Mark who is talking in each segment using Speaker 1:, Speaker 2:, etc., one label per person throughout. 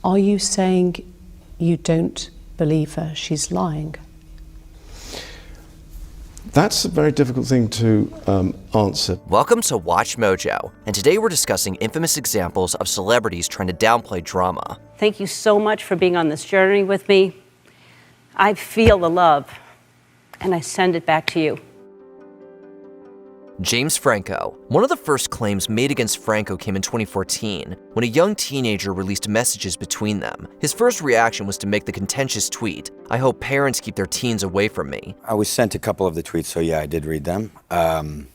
Speaker 1: Are you saying you don't believe her? She's lying?
Speaker 2: That's a very difficult thing to answer.
Speaker 3: Welcome to Watch Mojo, and today we're discussing infamous examples of celebrities trying to downplay drama.
Speaker 4: Thank you so much for being on this journey with me. I feel the love, and I send it back to you.
Speaker 3: James Franco. One of the first claims made against Franco came in 2014, when a young teenager released messages between them. His first reaction was to make the contentious tweet, "I hope parents keep their teens away from me."
Speaker 5: I was sent a couple of the tweets, so yeah, I did read them. I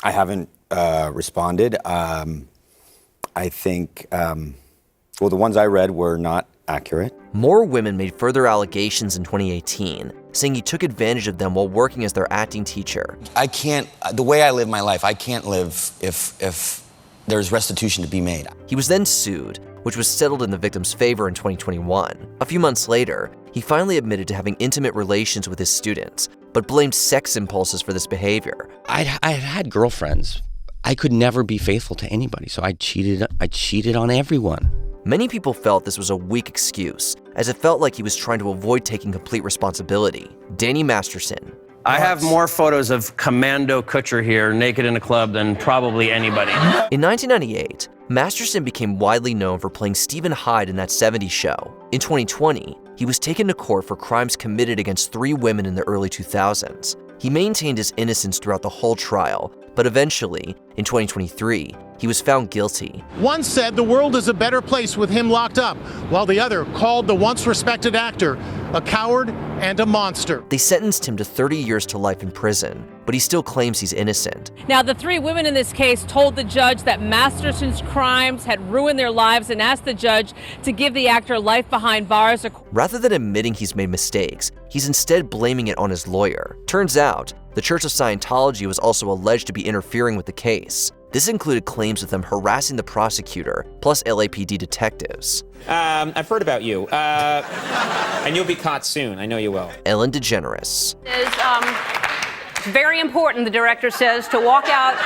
Speaker 5: haven't responded. I think, well, the ones I read were not accurate.
Speaker 3: More women made further allegations in 2018, saying he took advantage of them while working as their acting teacher.
Speaker 5: I can't, the way I live my life, I can't live if there's restitution to be made.
Speaker 3: He was then sued, which was settled in the victim's favor in 2021. A few months later, he finally admitted to having intimate relations with his students, but blamed sex impulses for this behavior.
Speaker 6: I had girlfriends. I could never be faithful to anybody, so I cheated on everyone.
Speaker 3: Many people felt this was a weak excuse, as it felt like he was trying to avoid taking complete responsibility. Danny Masterson.
Speaker 7: I have more photos of Commando Kutcher here, naked in a club, than probably anybody.
Speaker 3: In 1998, Masterson became widely known for playing Stephen Hyde in That 70s Show. In 2020, he was taken to court for crimes committed against 3 women in the early 2000s. He maintained his innocence throughout the whole trial, but eventually, in 2023, he was found guilty.
Speaker 8: One said the world is a better place with him locked up, while the other called the once respected actor a coward and a monster.
Speaker 3: They sentenced him to 30 years to life in prison, but he still claims he's innocent.
Speaker 9: Now, the 3 women in this case told the judge that Masterson's crimes had ruined their lives and asked the judge to give the actor life behind bars.
Speaker 3: Rather than admitting he's made mistakes, he's instead blaming it on his lawyer. Turns out, the Church of Scientology was also alleged to be interfering with the case. This included claims of them harassing the prosecutor, plus LAPD detectives.
Speaker 10: I've heard about you, and you'll be caught soon. I know you will.
Speaker 3: Ellen DeGeneres.
Speaker 4: It's very important, the director says, to walk out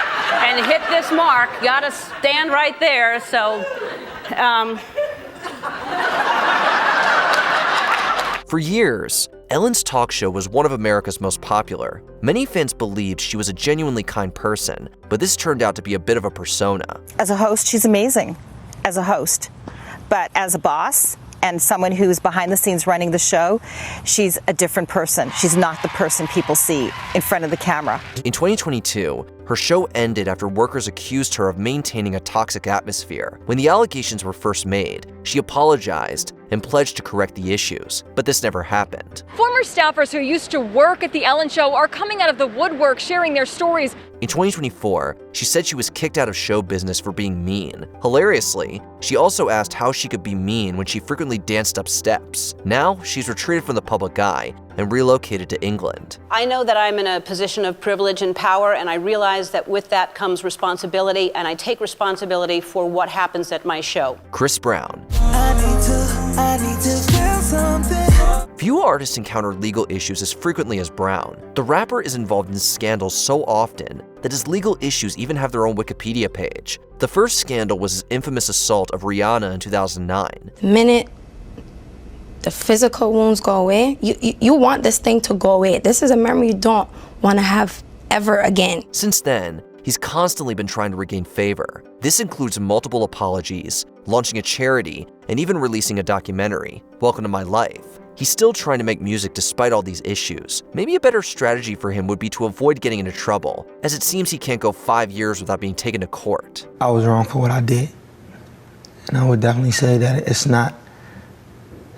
Speaker 4: and hit this mark. You gotta stand right there, so...
Speaker 3: For years, Ellen's talk show was one of America's most popular. Many fans believed she was a genuinely kind person, but this turned out to be a bit of a persona.
Speaker 11: As a host, she's amazing as a host, but as a boss and someone who's behind the scenes running the show, she's a different person. She's not the person people see in front of the camera.
Speaker 3: In 2022, her show ended after workers accused her of maintaining a toxic atmosphere. When the allegations were first made, she apologized and pledged to correct the issues, but this never happened.
Speaker 9: Former staffers who used to work at The Ellen Show are coming out of the woodwork sharing their stories.
Speaker 3: In 2024, she said she was kicked out of show business for being mean. Hilariously, she also asked how she could be mean when she frequently danced up steps. Now, she's retreated from the public eye and relocated to England.
Speaker 4: I know that I'm in a position of privilege and power, and I realize that with that comes responsibility, and I take responsibility for what happens at my show.
Speaker 3: Chris Brown. Few artists encounter legal issues as frequently as Brown. The rapper is involved in scandals so often that his legal issues even have their own Wikipedia page. The first scandal was his infamous assault of Rihanna in 2009.
Speaker 12: The minute the physical wounds go away, you want this thing to go away. This is a memory you don't want to have ever again.
Speaker 3: Since then, he's constantly been trying to regain favor. This includes multiple apologies, launching a charity, and even releasing a documentary, Welcome to My Life. He's still trying to make music despite all these issues. Maybe a better strategy for him would be to avoid getting into trouble, as it seems he can't go 5 years without being taken to court.
Speaker 13: I was wrong for what I did, and I would definitely say that it's not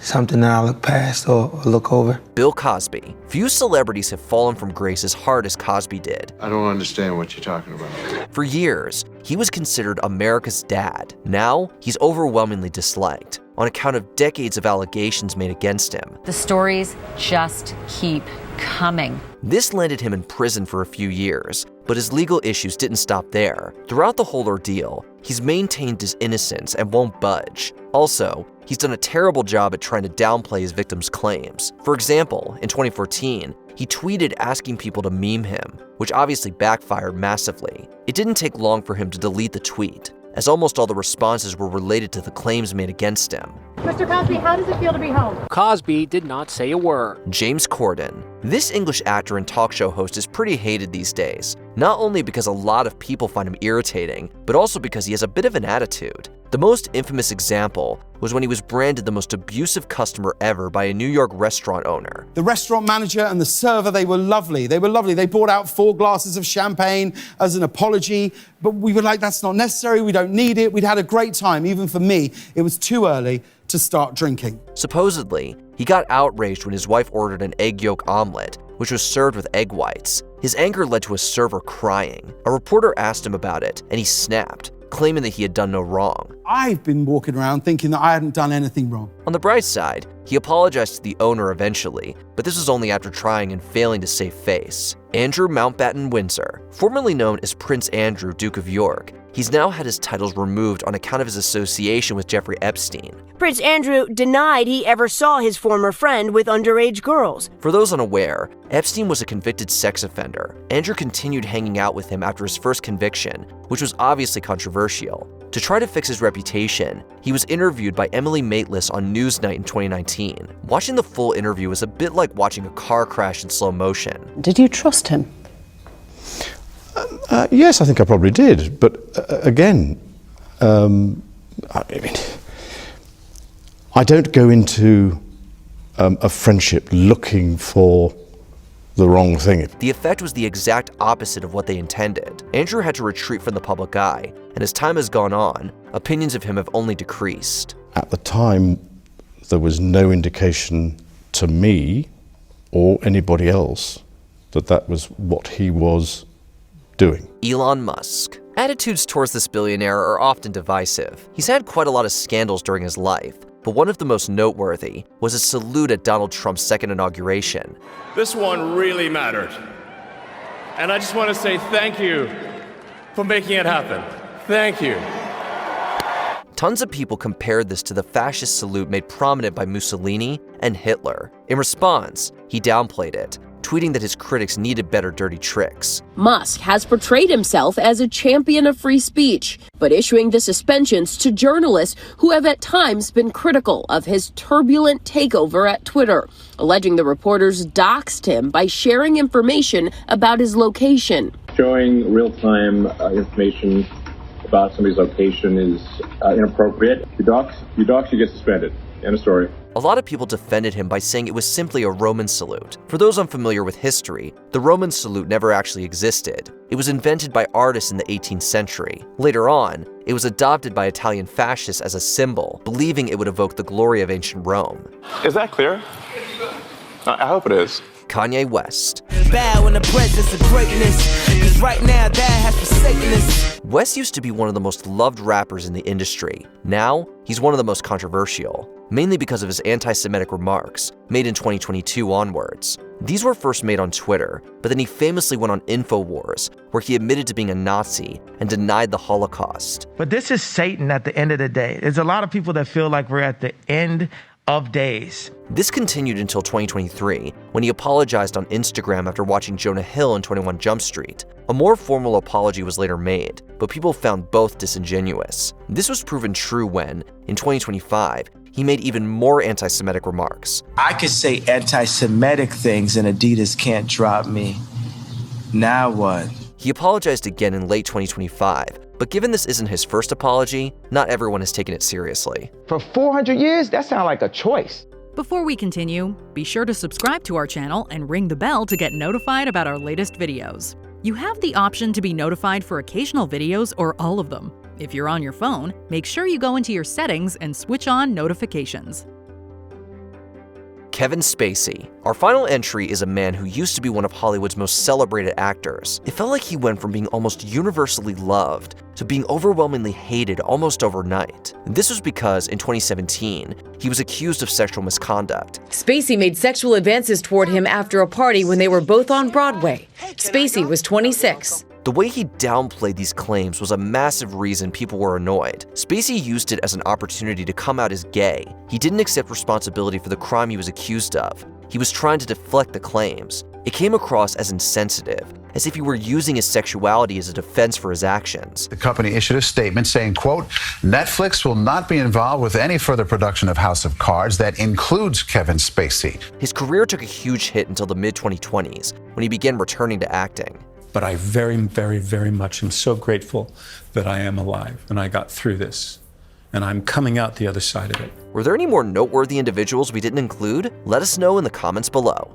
Speaker 13: something that I look past or look over.
Speaker 3: Bill Cosby. Few celebrities have fallen from grace as hard as Cosby did.
Speaker 2: I don't understand what you're talking about.
Speaker 3: For years, he was considered America's dad. Now, he's overwhelmingly disliked on account of decades of allegations made against him.
Speaker 14: The stories just keep coming.
Speaker 3: This landed him in prison for a few years, but his legal issues didn't stop there. Throughout the whole ordeal, he's maintained his innocence and won't budge. Also, he's done a terrible job at trying to downplay his victims' claims. For example, in 2014, he tweeted asking people to meme him, which obviously backfired massively. It didn't take long for him to delete the tweet, as almost all the responses were related to the claims made against him.
Speaker 15: Mr. Cosby, how does it feel to be home?
Speaker 16: Cosby did not say a word.
Speaker 3: James Corden. This English actor and talk show host is pretty hated these days, not only because a lot of people find him irritating, but also because he has a bit of an attitude. The most infamous example was when he was branded the most abusive customer ever by a New York restaurant owner.
Speaker 17: The restaurant manager and the server, they were lovely. They were lovely. They brought out 4 glasses of champagne as an apology, but we were like, that's not necessary. We don't need it. We'd had a great time. Even for me, it was too early to start drinking.
Speaker 3: Supposedly, he got outraged when his wife ordered an egg yolk omelet, which was served with egg whites. His anger led to a server crying. A reporter asked him about it, and he snapped, claiming that he had done no wrong.
Speaker 17: I've been walking around thinking that I hadn't done anything wrong.
Speaker 3: On the bright side, he apologized to the owner eventually, but this was only after trying and failing to save face. Andrew Mountbatten Windsor, formerly known as Prince Andrew, Duke of York, he's now had his titles removed on account of his association with Jeffrey Epstein.
Speaker 18: Prince Andrew denied he ever saw his former friend with underage girls.
Speaker 3: For those unaware, Epstein was a convicted sex offender. Andrew continued hanging out with him after his first conviction, which was obviously controversial. To try to fix his reputation, he was interviewed by Emily Maitlis on Newsnight in 2019. Watching the full interview was a bit like watching a car crash in slow motion.
Speaker 1: Did you trust him?
Speaker 2: Yes, I think I probably did. But again, I mean, I don't go into a friendship looking for the wrong thing.
Speaker 3: The effect was the exact opposite of what they intended. Andrew had to retreat from the public eye, and as time has gone on, opinions of him have only decreased.
Speaker 2: At the time, there was no indication to me or anybody else that that was what he was doing.
Speaker 3: Elon Musk. Attitudes towards this billionaire are often divisive. He's had quite a lot of scandals during his life, but one of the most noteworthy was his salute at Donald Trump's second inauguration.
Speaker 19: This one really mattered. And I just want to say thank you for making it happen. Thank you.
Speaker 3: Tons of people compared this to the fascist salute made prominent by Mussolini and Hitler. In response, he downplayed it, tweeting that his critics needed better dirty tricks.
Speaker 20: Musk has portrayed himself as a champion of free speech, but issuing the suspensions to journalists who have at times been critical of his turbulent takeover at Twitter, alleging the reporters doxed him by sharing information about his location.
Speaker 21: Showing real-time information about somebody's location is inappropriate. You dox, you get suspended. End of story.
Speaker 3: A lot of people defended him by saying it was simply a Roman salute. For those unfamiliar with history, the Roman salute never actually existed. It was invented by artists in the 18th century. Later on, it was adopted by Italian fascists as a symbol, believing it would evoke the glory of ancient Rome.
Speaker 22: Is that clear? I hope it is.
Speaker 3: Kanye West.
Speaker 23: Bow in the presence of greatness, 'cause right now that has forsaken us.
Speaker 3: West used to be one of the most loved rappers in the industry. Now, he's one of the most controversial, mainly because of his anti-Semitic remarks, made in 2022 onwards. These were first made on Twitter, but then he famously went on InfoWars, where he admitted to being a Nazi and denied the Holocaust.
Speaker 24: But this is Satan at the end of the day. There's a lot of people that feel like we're at the end of days.
Speaker 3: This continued until 2023, when he apologized on Instagram after watching Jonah Hill in 21 Jump Street. A more formal apology was later made, but people found both disingenuous. This was proven true when, in 2025, he made even more anti-Semitic remarks.
Speaker 25: I could say anti-Semitic things and Adidas can't drop me. Now what?
Speaker 3: He apologized again in late 2025, but given this isn't his first apology, not everyone has taken it seriously.
Speaker 24: For 400 years, that sounds like a choice.
Speaker 26: Before we continue, be sure to subscribe to our channel and ring the bell to get notified about our latest videos. You have the option to be notified for occasional videos or all of them. If you're on your phone, make sure you go into your settings and switch on notifications.
Speaker 3: Kevin Spacey. Our final entry is a man who used to be one of Hollywood's most celebrated actors. It felt like he went from being almost universally loved to being overwhelmingly hated almost overnight. This was because, in 2017, he was accused of sexual misconduct.
Speaker 27: Spacey made sexual advances toward him after a party when they were both on Broadway. Spacey was 26.
Speaker 3: The way he downplayed these claims was a massive reason people were annoyed. Spacey used it as an opportunity to come out as gay. He didn't accept responsibility for the crime he was accused of. He was trying to deflect the claims. It came across as insensitive, as if he were using his sexuality as a defense for his actions.
Speaker 5: The company issued a statement saying, quote, Netflix will not be involved with any further production of House of Cards that includes Kevin Spacey.
Speaker 3: His career took a huge hit until the mid-2020s, when he began returning to acting.
Speaker 6: But I very, very, very much am so grateful that I am alive and I got through this. And I'm coming out the other side of it.
Speaker 3: Were there any more noteworthy individuals we didn't include? Let us know in the comments below.